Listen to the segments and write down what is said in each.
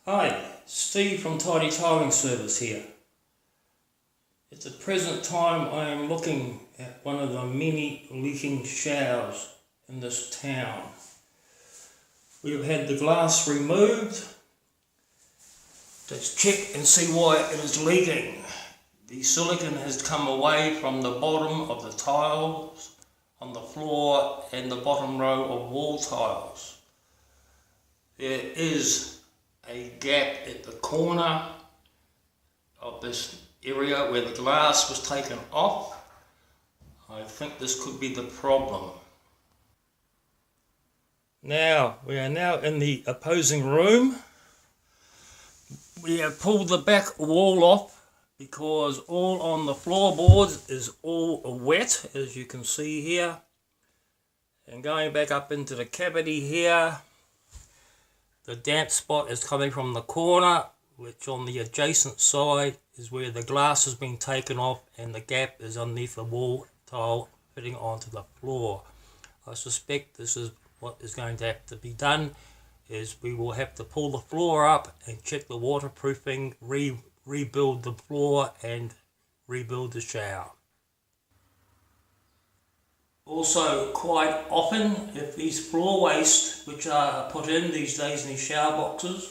Hi, Steve from Tidy Tiling Service here. At the present time I am looking at one of the many leaking showers in this town. We have had the glass removed. Let's check and see why it is leaking. The silicone has come away from the bottom of the tiles on the floor and the bottom row of wall tiles. There is a gap at the corner of this area where the glass was taken off. I think this could be the problem. Now, we are now in the opposing room. We have pulled the back wall off because all on the floorboards is all wet, as you can see here. And going back up into the cavity here, the damp spot is coming from the corner, which on the adjacent side is where the glass has been taken off and the gap is underneath the wall tile fitting onto the floor. I suspect this is what is going to have to be done, is we will have to pull the floor up and check the waterproofing, rebuild the floor and rebuild the shower. Also, quite often, if these floor wastes, which are put in these days in these shower boxes,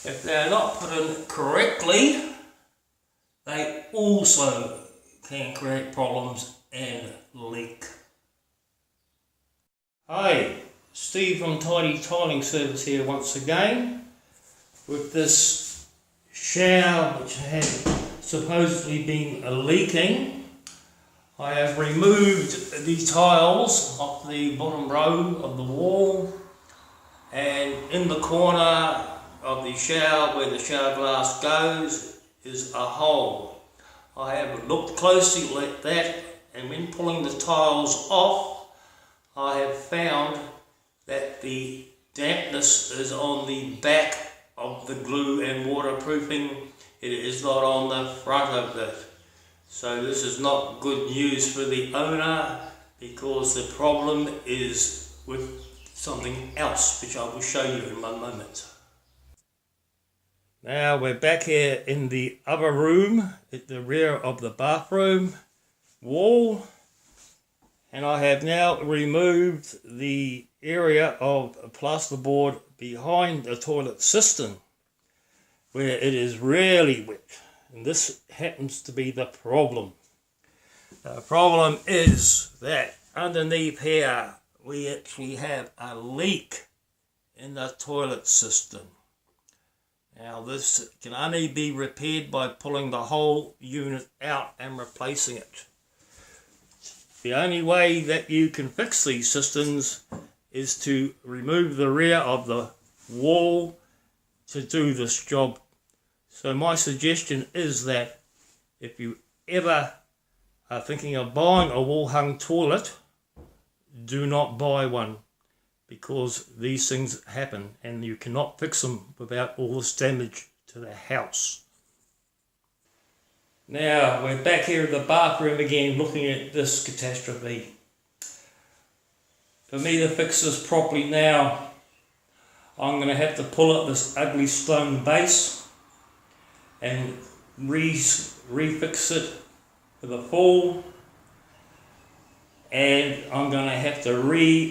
if they are not put in correctly, they also can create problems and leak. Hi, Steve from Tidy Tiling Service here once again, with this shower which had supposedly been leaking. I have removed the tiles off the bottom row of the wall, and in the corner of the shower where the shower glass goes is a hole. I have looked closely at that, and when pulling the tiles off I have found that the dampness is on the back of the glue and waterproofing. It is not on the front of it. So this is not good news for the owner, because the problem is with something else, which I will show you in one moment. Now we're back here in the other room at the rear of the bathroom wall, and I have now removed the area of plasterboard behind the toilet cistern where it is really wet. And this happens to be the problem. The problem is that underneath here we actually have a leak in the toilet cistern. Now this can only be repaired by pulling the whole unit out and replacing it. The only way that you can fix these cisterns is to remove the rear of the wall to do this job. So my suggestion is that if you ever are thinking of buying a wall hung toilet, do not buy one, because these things happen and you cannot fix them without all this damage to the house. Now we're back here in the bathroom again looking at this catastrophe. For me to fix this properly now, I'm going to have to pull up this ugly stone base and refix it with a fall, and I'm going to have to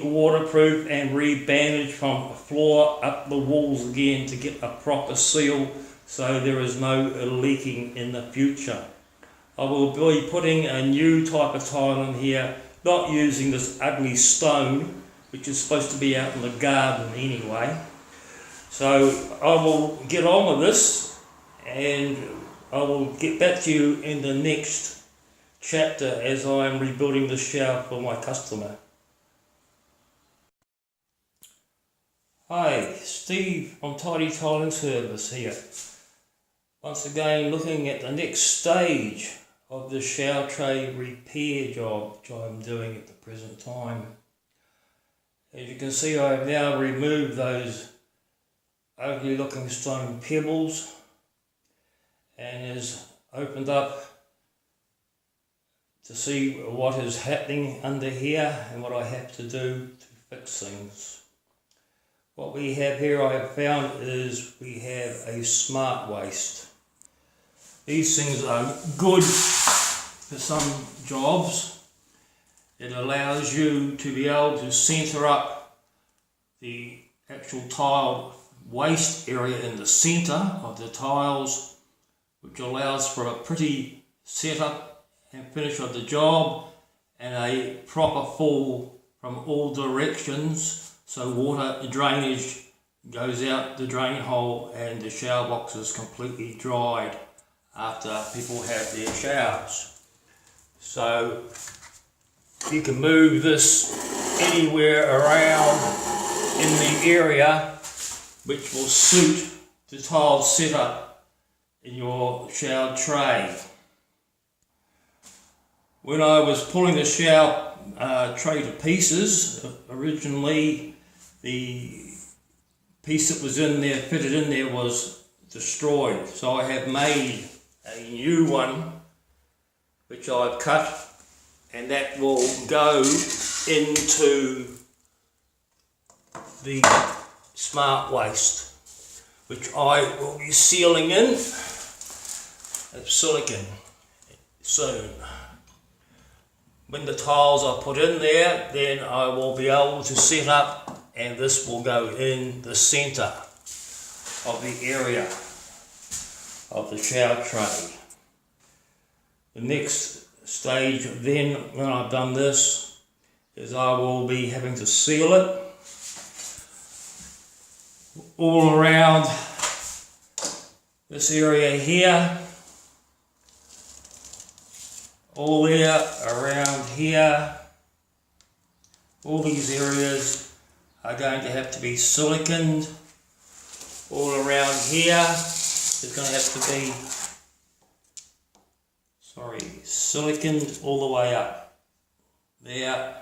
waterproof and bandage from the floor up the walls again to get a proper seal so there is no leaking in the future. I will be putting a new type of tile in here, not using this ugly stone which is supposed to be out in the garden anyway. So I will get on with this, and I will get back to you in the next chapter as I am rebuilding the shower for my customer. Hi, Steve from Tidy Tiling Service here. Once again looking at the next stage of the shower tray repair job which I am doing at the present time. As you can see, I have now removed those ugly looking stone pebbles and has opened up to see what is happening under here and what I have to do to fix things. What we have here, I have found, is we have a smart waste. These things are good for some jobs. It allows you to be able to centre up the actual tile waste area in the centre of the tiles, which allows for a pretty setup and finish of the job and a proper fall from all directions, so water drainage goes out the drain hole and the shower box is completely dried after people have their showers. So you can move this anywhere around in the area which will suit the tile setup in your shower tray. When I was pulling the shower tray to pieces, originally the piece that was in there, fitted in there, was destroyed. So I have made a new one which I've cut, and that will go into the smart waste, which I will be sealing in of silicon soon. When the tiles are put in there, then I will be able to set up, and this will go in the centre of the area of the shower tray. The next stage then, when I've done this, is I will be having to seal it all around this area here, all there, around here. All these areas are going to have to be siliconed. All around here is going to have to be siliconed all the way up there.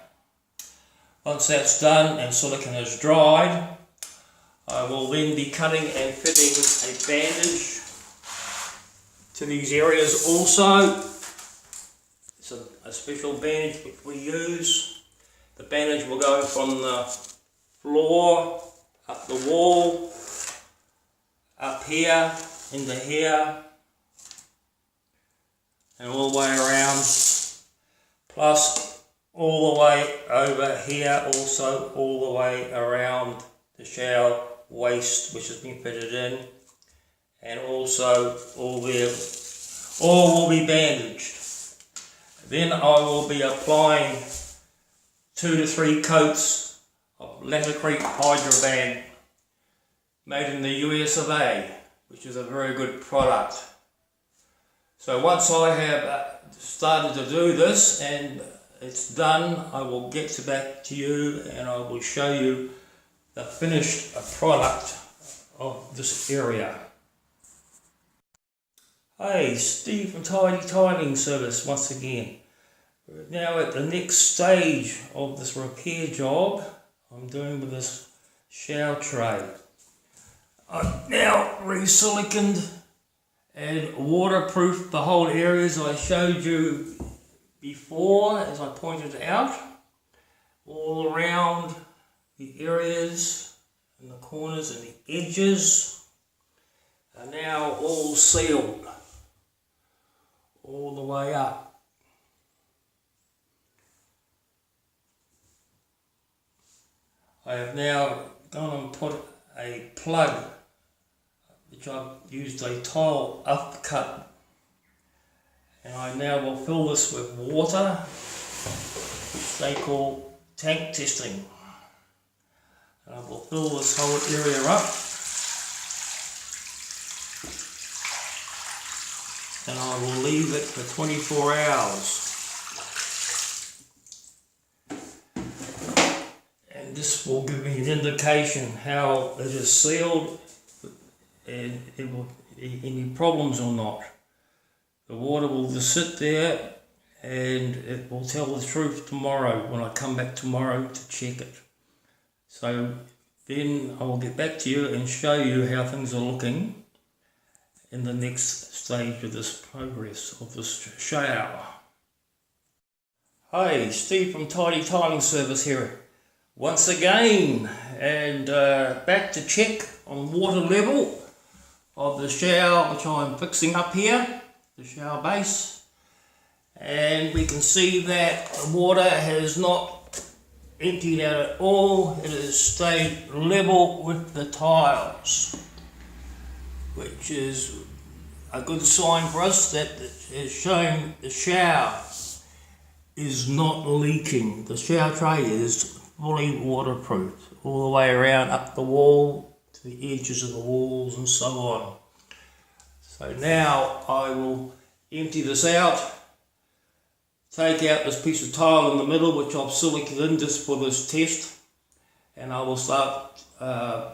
Once that's done and silicon is dried, I will then be cutting and fitting a bandage to these areas also. It's a special bandage which we use. The bandage will go from the floor, up the wall, up here, into here, and all the way around, plus all the way over here, also all the way around the shower waste which has been fitted in, and also all will be bandaged. Then I will be applying 2 to 3 coats of Laticrete Hydroban made in the US of A, which is a very good product. So once I have started to do this and it's done, I will get back to you and I will show you the finished product of this area. Hey, Steve from Tidy Tiling Service once again. We're now at the next stage of this repair job I'm doing with this shower tray. I've now re-siliconed and waterproofed the whole areas I showed you before, as I pointed out. All around the areas and the corners and the edges are now all sealed all the way up. I have now gone and put a plug, which I've used a tile upcut, and I now will fill this with water, which they call tank testing. And I will fill this whole area up, and I will leave it for 24 hours. And this will give me an indication how it is sealed and it will any problems or not. The water will just sit there and it will tell the truth tomorrow when I come back tomorrow to check it. So then I will get back to you and show you how things are looking in the next stage of this progress of this shower. Hi, Steve from Tidy Tiling Service here. once again, and back to check on water level of the shower which I'm fixing up here, the shower base, and we can see that the water has not emptied out at all. It has stayed level with the tiles, which is a good sign for us that it has shown the shower is not leaking. The shower tray is fully waterproof all the way around, up the wall to the edges of the walls and so on. So now I will empty this out, take out this piece of tile in the middle which I've siliconed in just for this test, and I will start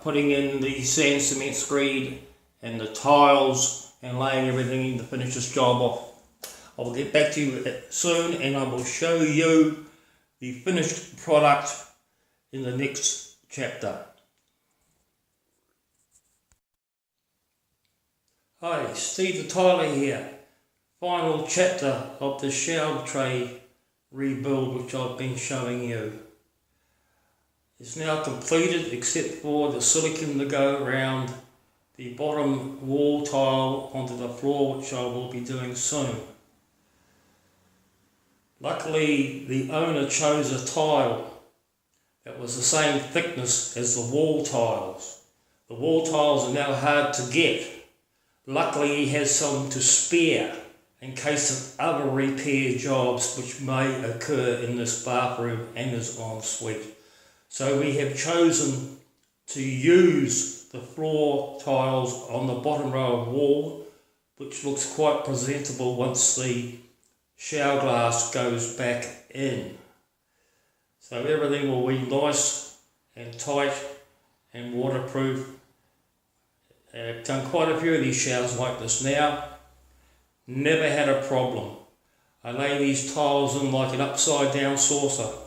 putting in the sand cement screed and the tiles and laying everything in to finish this job off. I will get back to you soon and I will show you the finished product in the next chapter. Hi, Steve the Tiler here. Final chapter of the shower tray rebuild which I've been showing you. It's now completed except for the silicone to go around the bottom wall tile onto the floor, which I will be doing soon. Luckily the owner chose a tile that was the same thickness as the wall tiles. The wall tiles are now hard to get. Luckily he has some to spare in case of other repair jobs which may occur in this bathroom and this ensuite. So we have chosen to use the floor tiles on the bottom row of wall, which looks quite presentable once the shower glass goes back in. So everything will be nice and tight and waterproof. I've done quite a few of these showers like this now. Never had a problem. I lay these tiles in like an upside down saucer.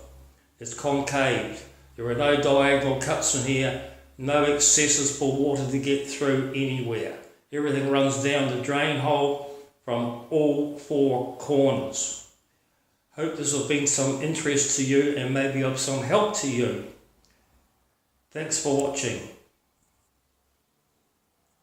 It's concave. There are no diagonal cuts in here, no excesses for water to get through anywhere. Everything runs down the drain hole from all four corners. Hope this has been some interest to you and maybe of some help to you. Thanks for watching.